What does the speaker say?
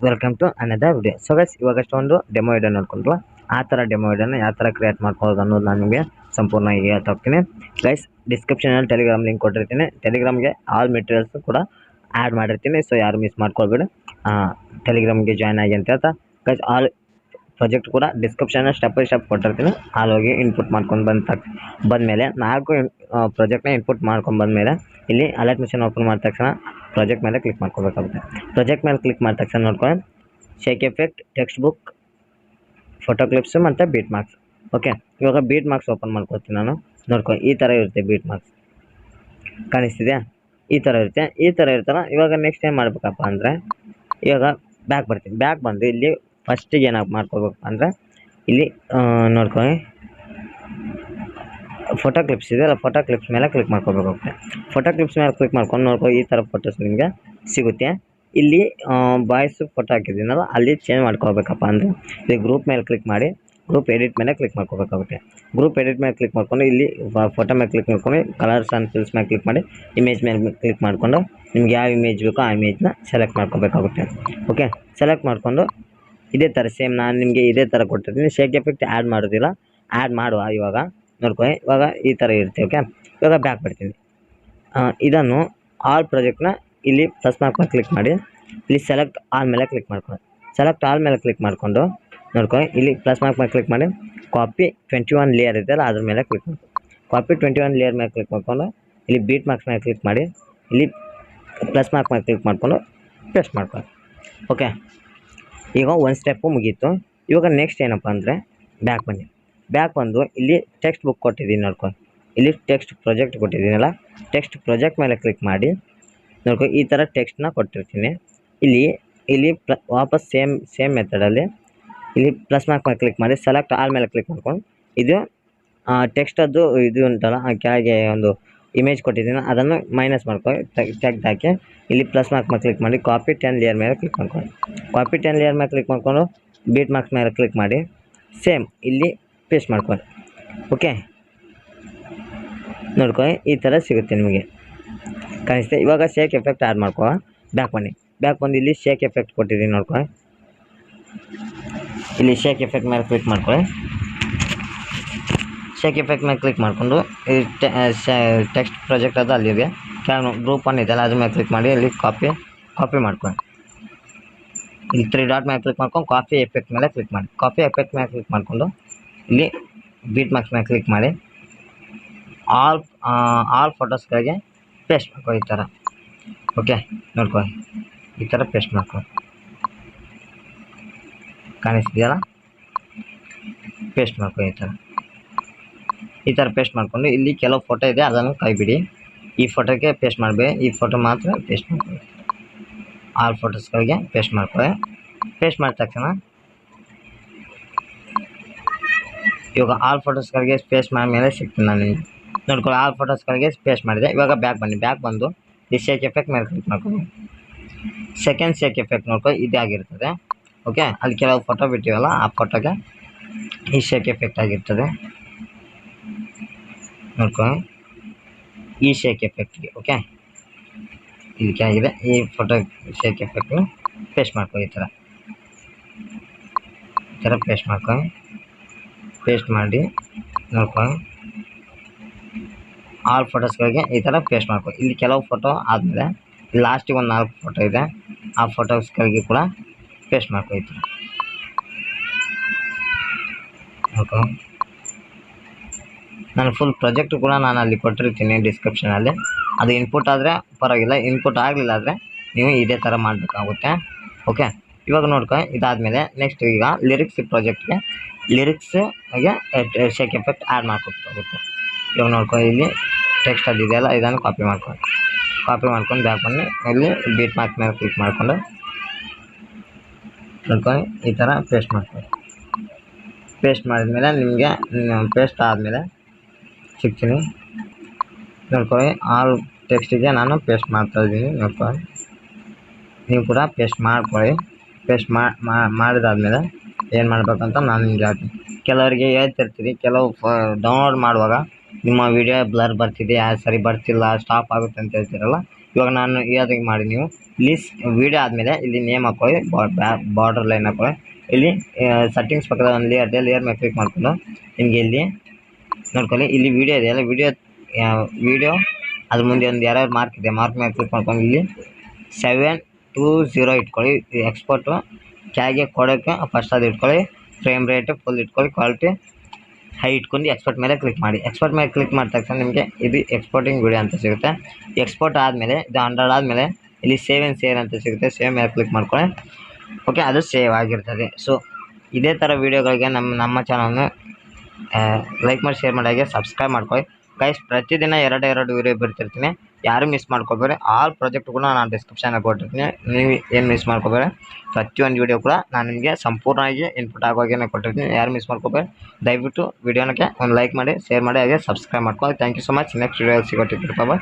Welcome to another video. So guys, ಇವಾಗಷ್ಟು ಒಂದು demo video ನೋಡ್ಕೊಂಡ್ರು. ಆ ಥರ ಡೆಮೋ ವಿಡಿಯೋನ ಯಾವ ಥರ ಕ್ರಿಯೇಟ್ ಮಾಡ್ಕೊಳ್ಳೋದು ಅನ್ನೋದು ನಾನು ನಿಮಗೆ ಸಂಪೂರ್ಣವಾಗಿ ಹೇಳ್ತಾ ಹೋಗ್ತೀನಿ. ಗೈಸ್, ಡಿಸ್ಕ್ರಿಪ್ಷನಲ್ಲಿ ಟೆಲಿಗ್ರಾಮ್ ಲಿಂಕ್ ಕೊಟ್ಟಿರ್ತೀನಿ. ಟೆಲಿಗ್ರಾಮ್ಗೆ ಆಲ್ ಮೆಟೀರಿಯಲ್ಸ್ ಕೂಡ ಆ್ಯಡ್ ಮಾಡಿರ್ತೀನಿ. ಸೊ ಯಾರು ಮಿಸ್ ಮಾಡ್ಕೊಳ್ಬೇಡಿ, ಟೆಲಿಗ್ರಾಮ್ಗೆ ಜಾಯ್ನ್ ಆಗಿ ಅಂತ ಹೇಳ್ತಾ ಗೈಸ್, ಆಲ್ ಪ್ರಾಜೆಕ್ಟ್ ಕೂಡ ಡಿಸ್ಕ್ರಿಪ್ಷನ್ ಸ್ಟೆಪ್ ಬೈ ಸ್ಟೆಪ್ ಕೊಟ್ಟಿರ್ತೀನಿ. ಅಲ್ಲಿ ಹೋಗಿ ಇನ್ಪುಟ್ ಮಾಡ್ಕೊಂಡು ಬಂದಮೇಲೆ 4 ಪ್ರಾಜೆಕ್ಟ್ನ ಇನ್ಪುಟ್ ಮಾಡ್ಕೊಂಡು ಬಂದಮೇಲೆ ಇಲ್ಲಿ ಅಲರ್ಟ್ ಮಿಷನ್ ಓಪನ್ ಮಾಡಿದ ತಕ್ಷಣ ಪ್ರಾಜೆಕ್ಟ್ ಮೇಲೆ ಕ್ಲಿಕ್ ಮಾಡ್ಕೋಬೇಕಾಗುತ್ತೆ. ಪ್ರಾಜೆಕ್ಟ್ ಮೇಲೆ ಕ್ಲಿಕ್ ಮಾಡಿದ ತಕ್ಷಣ ನೋಡ್ಕೊಂಡು shake effect, text book, photo clips ಮತ್ತು ಬೀಟ್ ಮಾರ್ಕ್ಸ್. ಓಕೆ, ಇವಾಗ ಬೀಟ್ ಮಾರ್ಕ್ಸ್ ಓಪನ್ ಮಾಡ್ಕೊತೀನಿ ನಾನು. ನೋಡ್ಕೊಂಡು ಈ ಥರ ಇರುತ್ತೆ ಬೀಟ್ ಮಾರ್ಕ್ಸ್, ಕಾಣಿಸ್ತಿದೆಯಾ? ಈ ಥರ ಇರುತ್ತೆ. ಈ ಥರ ಇರ್ತಲ್ಲ. ಇವಾಗ ನೆಕ್ಸ್ಟ್ ಏನು ಮಾಡಬೇಕಪ್ಪ ಅಂದರೆ, ಇವಾಗ ಬ್ಯಾಕ್ ಬರ್ತೀನಿ. ಬ್ಯಾಕ್ ಬಂದು ಇಲ್ಲಿ ಫಸ್ಟಿಗೆ ಏನಾಗಿ ಮಾಡ್ಕೋಬೇಕು ಅಂದರೆ, ಇಲ್ಲಿ ನೋಡ್ಕೊಳ್ಳಿ ಫೋಟೋ ಕ್ಲಿಪ್ಸ್ ಇದೆ ಅಲ್ಲ, ಫೋಟೋ ಕ್ಲಿಪ್ಸ್ ಮೇಲೆ ಕ್ಲಿಕ್ ಮಾಡ್ಕೋಬೇಕಾಗುತ್ತೆ. ಫೋಟೋ ಕ್ಲಿಪ್ಸ್ ಮೇಲೆ ಕ್ಲಿಕ್ ಮಾಡ್ಕೊಂಡು ನೋಡ್ಕೊ ಈ ಥರ ಫೋಟೋಸ್ ನಿಮಗೆ ಸಿಗುತ್ತೆ. ಇಲ್ಲಿ ಬಾಯ್ಸ್ ಫೋಟೋ ಹಾಕಿದ್ದೀನಲ್ಲ, ಅಲ್ಲಿ ಚೇಂಜ್ ಮಾಡ್ಕೋಬೇಕಪ್ಪ ಅಂದರೆ ಇಲ್ಲಿ ಗ್ರೂಪ್ ಮೇಲೆ ಕ್ಲಿಕ್ ಮಾಡಿ ಗ್ರೂಪ್ ಎಡಿಟ್ ಮೇಲೆ ಕ್ಲಿಕ್ ಮಾಡ್ಕೋಬೇಕಾಗುತ್ತೆ. ಗ್ರೂಪ್ ಎಡಿಟ್ ಮೇಲೆ ಕ್ಲಿಕ್ ಮಾಡ್ಕೊಂಡು ಇಲ್ಲಿ ಫೋಟೋ ಮೇಲೆ ಕ್ಲಿಕ್ ಮಾಡ್ಕೊಂಡು ಕಲರ್ಸ್ ಆ್ಯಂಡ್ ಫಿಲ್ಸ್ ಮೇಲೆ ಕ್ಲಿಕ್ ಮಾಡಿ ಇಮೇಜ್ ಮೇಲೆ ಕ್ಲಿಕ್ ಮಾಡಿಕೊಂಡು ನಿಮ್ಗೆ ಯಾವ ಇಮೇಜ್ ಬೇಕೋ ಆ ಇಮೇಜ್ನ ಸೆಲೆಕ್ಟ್ ಮಾಡ್ಕೋಬೇಕಾಗುತ್ತೆ. ಓಕೆ, ಸೆಲೆಕ್ಟ್ ಮಾಡಿಕೊಂಡು ಇದೇ ಥರ ಸೇಮ್ ನಾನು ನಿಮಗೆ ಇದೇ ಥರ ಕೊಟ್ಟಿರ್ತೀನಿ. ಶೇಕ್ ಎಫೆಕ್ಟ್ ಆ್ಯಡ್ ಮಾಡೋದಿಲ್ಲ, ಆ್ಯಡ್ ಮಾಡುವ. ಇವಾಗ ನೋಡ್ಕೊಳ್ಳಿ, ಇವಾಗ ಈ ಥರ ಇರುತ್ತೆ. ಓಕೆ, ಇವಾಗ ಬ್ಯಾಕ್ ಬರ್ತೀನಿ. ಇದನ್ನು ಆಲ್ ಪ್ರಾಜೆಕ್ಟ್ನ ಇಲ್ಲಿ ಪ್ಲಸ್ ಮಾರ್ಕ್ ಮೇಲೆ ಕ್ಲಿಕ್ ಮಾಡಿ ಇಲ್ಲಿ ಸೆಲೆಕ್ಟ್ ಆಲ್ ಮೇಲೆ ಕ್ಲಿಕ್ ಮಾಡ್ಕೊಳ್ಳಿ. ಸೆಲೆಕ್ಟ್ ಆಲ್ ಮೇಲೆ ಕ್ಲಿಕ್ ಮಾಡಿಕೊಂಡು ನೋಡ್ಕೊಳ್ಳಿ, ಇಲ್ಲಿ ಪ್ಲಸ್ ಮಾರ್ಕ್ ಮೇಲೆ ಕ್ಲಿಕ್ ಮಾಡಿ ಕಾಪಿ 21 ಲೇಯರ್ ಇದೆಯಲ್ಲ ಅದ್ರ ಮೇಲೆ ಕ್ಲಿಕ್ ಮಾಡಿ ಕಾಪಿ 21 ಲೇಯರ್ ಮೇಲೆ ಕ್ಲಿಕ್ ಮಾಡಿಕೊಂಡು ಇಲ್ಲಿ ಬೀಟ್ ಮಾರ್ಕ್ಸ್ ಮೇಲೆ ಕ್ಲಿಕ್ ಮಾಡಿ ಇಲ್ಲಿ ಪ್ಲಸ್ ಮಾರ್ಕ್ ಮೇಲೆ ಕ್ಲಿಕ್ ಮಾಡಿಕೊಂಡು ಪೇಸ್ಟ್ ಮಾಡ್ಕೊಳ್ಳಿ. ಓಕೆ, ಈಗ ಒಂದು ಸ್ಟೆಪ್ಪು ಮುಗೀತು. ಇವಾಗ ನೆಕ್ಸ್ಟ್ ಏನಪ್ಪ ಅಂದರೆ ಬ್ಯಾಕ್ ಬನ್ನಿ. ಬ್ಯಾಕ್ ಬಂದು ಇಲ್ಲಿ ಟೆಕ್ಸ್ಟ್ ಬುಕ್ ಕೊಟ್ಟಿದ್ದೀನಿ ನೋಡ್ಕೊಂಡು, ಇಲ್ಲಿ ಟೆಕ್ಸ್ಟ್ ಪ್ರಾಜೆಕ್ಟ್ ಕೊಟ್ಟಿದ್ದೀನಲ್ಲ, ಟೆಕ್ಸ್ಟ್ ಪ್ರಾಜೆಕ್ಟ್ ಮೇಲೆ ಕ್ಲಿಕ್ ಮಾಡಿ ನೋಡ್ಕೊ ಈ ಥರ ಟೆಕ್ಸ್ಟ್ನ ಕೊಟ್ಟಿರ್ತೀನಿ. ಇಲ್ಲಿ ವಾಪಸ್ ಸೇಮ್ ಮೆಥಡಲ್ಲಿ ಇಲ್ಲಿ ಪ್ಲಸ್ ಮಾರ್ಕ್ ಮೇಲೆ ಕ್ಲಿಕ್ ಮಾಡಿ ಸೆಲೆಕ್ಟ್ ಆಲ್ ಮೇಲೆ ಕ್ಲಿಕ್ ಮಾಡ್ಕೊಂಡು ಇದು ಟೆಕ್ಸ್ಟದ್ದು ಇದು ಉಂಟಲ್ಲ, ಕೆಳಗೆ ಒಂದು ಇಮೇಜ್ ಕೊಟ್ಟಿದ್ದೀನಿ ಅದನ್ನು ಮೈನಸ್ ಮಾಡ್ಕೊಂಡು ತೆಗೆದಾಕಿ ಇಲ್ಲಿ ಪ್ಲಸ್ ಮಾರ್ಕ್ ಮೇಲೆ ಕ್ಲಿಕ್ ಮಾಡಿ ಕಾಪಿ 10 ಲೇಯರ್ ಮೇಲೆ ಕ್ಲಿಕ್ ಮಾಡ್ಕೊಂಡು ಕಾಪಿ 10 ಲೇಯರ್ ಮೇಲೆ ಕ್ಲಿಕ್ ಮಾಡಿಕೊಂಡು ಬೀಟ್ ಮಾರ್ಕ್ಸ್ ಮೇಲೆ ಕ್ಲಿಕ್ ಮಾಡಿ ಸೇಮ್ ಇಲ್ಲಿ ಪೇಸ್ಟ್ ಮಾಡ್ಕೊಳ್ಳಿ. ಓಕೆ, ನೋಡ್ಕೊಳ್ಳಿ ಈ ಥರ ಸಿಗುತ್ತೆ ನಿಮಗೆ, ಕಾಣಿಸುತ್ತೆ. ಇವಾಗ ಶೇಕ್ ಎಫೆಕ್ಟ್ ಆ್ಯಡ್ ಮಾಡ್ಕೋ. ಬ್ಯಾಕ್ ಬನ್ನಿ. ಬ್ಯಾಕ್ ಬಂದು ಇಲ್ಲಿ ಶೇಕ್ ಎಫೆಕ್ಟ್ ಕೊಟ್ಟಿದ್ದೀನಿ ನೋಡ್ಕೊಳ್ಳಿ, ಇಲ್ಲಿ ಶೇಕ್ ಎಫೆಕ್ಟ್ ಮೇಲೆ ಕ್ಲಿಕ್ ಮಾಡ್ಕೊಳ್ಳಿ. ಶೇಕ್ ಎಫೆಕ್ಟ್ ಮೇಲೆ ಕ್ಲಿಕ್ ಮಾಡಿಕೊಂಡು ಈ ಟೆಕ್ಸ್ಟ್ ಪ್ರಾಜೆಕ್ಟ್ ಅದು ಅಲ್ಲಿದೆ, ಕೆಳಗೆ ಗ್ರೂಪ್ 1 ಇದೆಯಲ್ಲ ಅದ್ರ ಮೇಲೆ ಕ್ಲಿಕ್ ಮಾಡಿ ಇಲ್ಲಿ ಕಾಪಿ ಮಾಡ್ಕೊಳ್ಳಿ. ಇಲ್ಲಿ 3 ಡಾಟ್ ಮೇಲೆ ಕ್ಲಿಕ್ ಮಾಡ್ಕೊಂಡು ಕಾಪಿ ಎಫೆಕ್ಟ್ ಮೇಲೆ ಕ್ಲಿಕ್ ಮಾಡಿ. ಕಾಪಿ ಎಫೆಕ್ಟ್ ಮೇಲೆ ಕ್ಲಿಕ್ ಮಾಡಿಕೊಂಡು ಇಲ್ಲಿ ಬೀಟ್ ಮಾರ್ಕ್ಸ್ ಮೇಲೆ ಕ್ಲಿಕ್ ಮಾಡಿ ಆಲ್ ಫೋಟೋಸ್ಗಳಿಗೆ ಪೇಸ್ಟ್ ಮಾಡ್ಕೊ ಈ ಥರ. ಓಕೆ, ನೋಡ್ಕೊಳ್ಳಿ ಈ ಥರ ಪೇಸ್ಟ್ ಮಾಡ್ಕೊ, ಕಾಣಿಸ್ತಿದೆಯಲ್ಲ? ಪೇಸ್ಟ್ ಮಾಡ್ಕೊ ಈ ಥರ ಪೇಸ್ಟ್ ಮಾಡಿಕೊಂಡು ಇಲ್ಲಿ ಕೆಲವು ಫೋಟೋ ಇದೆ ಅದನ್ನು ಕೈ ಬಿಡಿ. ಈ ಫೋಟೋಗೆ ಪೇಸ್ಟ್ ಮಾಡಬೇಡಿ, ಈ ಫೋಟೋ ಮಾತ್ರ ಪೇಸ್ಟ್ ಮಾಡ್ಕೊಳ್ಳಿ. ಆಲ್ ಫೋಟೋಸ್ಗಳಿಗೆ ಪೇಸ್ಟ್ ಮಾಡ್ಕೊಳ್ಳಿ. ಪೇಸ್ಟ್ ಮಾಡಿದ ತಕ್ಷಣ ಇವಾಗ ಆಲ್ ಫೋಟೋಸ್ಗಳಿಗೆ ಪೇಸ್ಟ್ ಮಾಡಿದ್ಮೇಲೆ ಸಿಗ್ತೀನಿ ನಾನು ನಿಮಗೆ. ನೋಡ್ಕೊಳ್ಳಿ, ಆಲ್ ಫೋಟೋಸ್ಗಳಿಗೆ ಪೇಸ್ಟ್ ಮಾಡಿದೆ. ಇವಾಗ ಬ್ಯಾಕ್ ಬನ್ನಿ. ಬ್ಯಾಕ್ ಬಂದು ಈ ಶೇಕ್ ಎಫೆಕ್ಟ್ ಮೇಲೆ ಕ್ಲಿಕ್ ಮಾಡ್ಕೊಳ್ಳಿ. ಸೆಕೆಂಡ್ ಶೇಕ್ ಎಫೆಕ್ಟ್ ನೋಡ್ಕೊಳ್ಳಿ ಇದಾಗಿರ್ತದೆ. ಓಕೆ, ಅಲ್ಲಿ ಕೆಲವು ಫೋಟೋ ಬಿಟ್ಟಿವಲ್ಲ ಆ ಫೋಟೋಗೆ ಈ ಶೇಕ್ ಎಫೆಕ್ಟ್ ಆಗಿರ್ತದೆ. ನೋಡ್ಕೊಳ್ಳಿ ಈ ಶೇಕ್ ಎಫೆಕ್ಟ್ಗೆ. ಓಕೆ, ಇದಕ್ಕೆ ಆಗಿದೆ ಈ ಫೋಟೋ ಶೇಕ್ ಎಫೆಕ್ಟ್ನ ಪೇಸ್ಟ್ ಮಾಡ್ಕೊಳ್ಳಿ. ಈ ಥರ ಪೇಸ್ಟ್ ಮಾಡ್ಕೊಳ್ಳಿ. ಪೇಸ್ಟ್ ಮಾಡಿ ನೋಡ್ಕೊಳ್ಳಿ ಆಲ್ ಫೋಟೋಸ್ಗಳಿಗೆ ಈ ಥರ ಪೇಸ್ಟ್ ಮಾಡ್ಕೊಳ್ಳಿ. ಇಲ್ಲಿ ಕೆಲವು ಫೋಟೋ ಆದಮೇಲೆ ಲಾಸ್ಟಿಗೆ ಒಂದು 4 ಫೋಟೋ ಇದೆ, ಆ ಫೋಟೋಸ್ಗಳಿಗೆ ಕೂಡ ಪೇಸ್ಟ್ ಮಾಡ್ಕೊಳ್ಳಿ. ಈ ಥರ ನೋಡ್ಕೊಳ್ಳಿ. ನಾನು ಫುಲ್ ಪ್ರಾಜೆಕ್ಟ್ ಕೂಡ ನಾನು ಅಲ್ಲಿ ಕೊಟ್ಟಿರ್ತೀನಿ ಡಿಸ್ಕ್ರಿಪ್ಷನಲ್ಲಿ. ಅದು ಇನ್ಪುಟ್ ಆದರೆ ಪರವಾಗಿಲ್ಲ, ಇನ್ಪುಟ್ ಆಗಲಿಲ್ಲ ಆದರೆ ನೀವು ಇದೇ ಥರ ಮಾಡಬೇಕಾಗುತ್ತೆ. ಓಕೆ, ಇವಾಗ ನೋಡ್ಕೊ ಇದಾದಮೇಲೆ ನೆಕ್ಸ್ಟ್ ಈಗ ಲಿರಿಕ್ಸ್ ಪ್ರಾಜೆಕ್ಟ್ಗೆ ಲಿರಿಕ್ಸ್ಗೆ ಶೇಕ್ ಎಫೆಕ್ಟ್ ಆ್ಯಡ್ ಮಾಡ್ಕೋಬೇಕಾಗುತ್ತೆ. ಇವಾಗ ನೋಡ್ಕೊ ಇಲ್ಲಿ ಟೆಕ್ಸ್ಟ್ ಅದು ಇದೆಯಲ್ಲ ಇದನ್ನು ಕಾಪಿ ಮಾಡ್ಕೊಂಡು ಬ್ಯಾಕ್ ಬನ್ನಿ. ಇಲ್ಲಿ ಬೀಟ್ ಮಾರ್ಕ್ ಮೇಲೆ ಕ್ಲಿಕ್ ಮಾಡಿಕೊಂಡು ನೋಡ್ಕೊಂಡು ಈ ಥರ ಪೇಸ್ಟ್ ಮಾಡ್ಕೊಳ್ಳಿ. ಪೇಸ್ಟ್ ಮಾಡಿದ್ಮೇಲೆ ನಿಮಗೆ ಪೇಸ್ಟ್ ಆದಮೇಲೆ ಸಿಗ್ತೀನಿ. ನೋಡ್ಕೊಳ್ಳಿ ಆಲ್ ಟೆಕ್ಸ್ಟಿಗೆ ನಾನು ಪೇಸ್ಟ್ ಮಾಡ್ತಾಯಿದ್ದೀನಿ. ನೋಡ್ಕೊಳ್ಳಿ ನೀವು ಕೂಡ ಪೇಸ್ಟ್ ಮಾಡ್ಕೊಳ್ಳಿ. ಪೇಸ್ಟ್ ಮಾಡಿದಾದ್ಮೇಲೆ ಏನು ಮಾಡಬೇಕಂತ ನಾನು ನಿಮ್ಗೆ ಹೇಳ್ತೀನಿ. ಕೆಲವರಿಗೆ ಹೇಳ್ತಿರ್ತೀರಿ, ಕೆಲವು ಡೌನ್ಲೋಡ್ ಮಾಡುವಾಗ ನಿಮ್ಮ ವಿಡಿಯೋ ಬ್ಲರ್ ಬರ್ತಿದೆ, ಸರಿ ಬರ್ತಿಲ್ಲ, ಸ್ಟಾಪ್ ಆಗುತ್ತೆ ಅಂತ ಹೇಳ್ತೀರಲ್ಲ, ಇವಾಗ ನಾನು ಯಾವುದಕ್ಕೆ ಮಾಡಿ ನೀವು ಇಲ್ಲಿ ವೀಡಿಯೋ ಆದಮೇಲೆ ಇಲ್ಲಿ ನೇಮ್ ಹಾಕೊಳ್ಳಿ, ಬಾರ್ಡರ್ ಲೈನ್ ಹಾಕೊಳ್ಳಿ. ಇಲ್ಲಿ ಸೆಟ್ಟಿಂಗ್ಸ್ ಪಕ್ಕದ ಒಂದು ಲೇಯರ್ ಮೇಲೆ ಕ್ಲಿಕ್ ಮಾಡಿಕೊಂಡು ನಿಮಗೆ ಇಲ್ಲಿ ನೋಡ್ಕೊಳ್ಳಿ, ಇಲ್ಲಿ ವೀಡಿಯೋ ಇದೆಯಲ್ಲ, ವೀಡಿಯೋ ಅದ್ರ ಮುಂದೆ ಒಂದು ಯಾರ್ಯಾರು ಮಾರ್ಕ್ ಇದೆ, ಮಾರ್ಕ್ ಮೇಲೆ ಕ್ಲಿಕ್ ಮಾಡ್ಕೊಂಡು ಇಲ್ಲಿ 720 ಇಟ್ಕೊಳ್ಳಿ. ಎಕ್ಸ್ಪೋರ್ಟು ಕ್ಯಾಗೆ ಕೊಡೋಕ್ಕೆ ಫಸ್ಟ್ ಅದು ಇಟ್ಕೊಳ್ಳಿ, ಫ್ರೇಮ್ ರೇಟ್ ಫುಲ್ ಇಟ್ಕೊಳ್ಳಿ, ಕ್ವಾಲಿಟಿ ಹೈ ಇಟ್ಕೊಂಡು ಎಕ್ಸ್ಪೋರ್ಟ್ ಮೇಲೆ ಕ್ಲಿಕ್ ಮಾಡಿ. ಎಕ್ಸ್ಪೋರ್ಟ್ ಮೇಲೆ ಕ್ಲಿಕ್ ಮಾಡಿದ ತಕ್ಷಣ ನಿಮಗೆ ಇದು ಎಕ್ಸ್ಪೋರ್ಟಿಂಗ್ ವಿಡಿಯೋ ಅಂತ ಸಿಗುತ್ತೆ. ಎಕ್ಸ್ಪೋರ್ಟ್ ಆದಮೇಲೆ ಇದು 100 ಆದಮೇಲೆ ಇಲ್ಲಿ ಸೇವ್ ಆ್ಯಂಡ್ ಶೇರ್ ಅಂತ ಸಿಗುತ್ತೆ, ಸೇವ್ ಮೇಲೆ ಕ್ಲಿಕ್ ಮಾಡ್ಕೊಳ್ಳಿ. ಓಕೆ, ಅದು ಸೇವ್ ಆಗಿರ್ತದೆ. ಸೊ ಇದೇ ಥರ ವೀಡಿಯೋಗಳಿಗೆ ನಮ್ಮ ಚಾನಲ್ನ ಲೈಕ್ ಮಾಡಿ, ಶೇರ್ ಮಾಡಿ, ಹಾಗೆ ಸಬ್ಸ್ಕ್ರೈಬ್ ಮಾಡ್ಕೊಳ್ಳಿ ಗೈಸ್. ಪ್ರತಿದಿನ ಎರಡು ವೀಡಿಯೋ ಬಿಡ್ತಿರ್ತೀನಿ, ಯಾರು ಮಿಸ್ ಮಾಡ್ಕೊಬೇಡಿ. ಆಲ್ ಪ್ರಾಜೆಕ್ಟ್ ಕೂಡ ನಾನು ಡಿಸ್ಕ್ರಿಪ್ಷನಲ್ಲಿ ಕೊಟ್ಟಿರ್ತೀನಿ, ನೀವು ಏನು ಮಿಸ್ ಮಾಡ್ಕೊಬೇಡಿ. ಪ್ರತಿಯೊಂದು ವೀಡಿಯೋ ಕೂಡ ನಾನು ನಿಮಗೆ ಸಂಪೂರ್ಣವಾಗಿ ಇನ್ಪುಟ್ ಆಗೋವಾಗೇ ಕೊಟ್ಟಿರ್ತೀನಿ, ಯಾರು ಮಿಸ್ ಮಾಡ್ಕೊಬೇಡಿ. ದಯವಿಟ್ಟು ವೀಡಿಯೋನಕ್ಕೆ ಒಂದು ಲೈಕ್ ಮಾಡಿ, ಶೇರ್ ಮಾಡಿ, ಹಾಗೆ ಸಬ್ಸ್ಕ್ರೈಬ್ ಮಾಡ್ಕೊಳ್ಳಿ. Thank you so much. Next video ಸಿಗೋಟ್ಟಿರ್ತೀವಿ.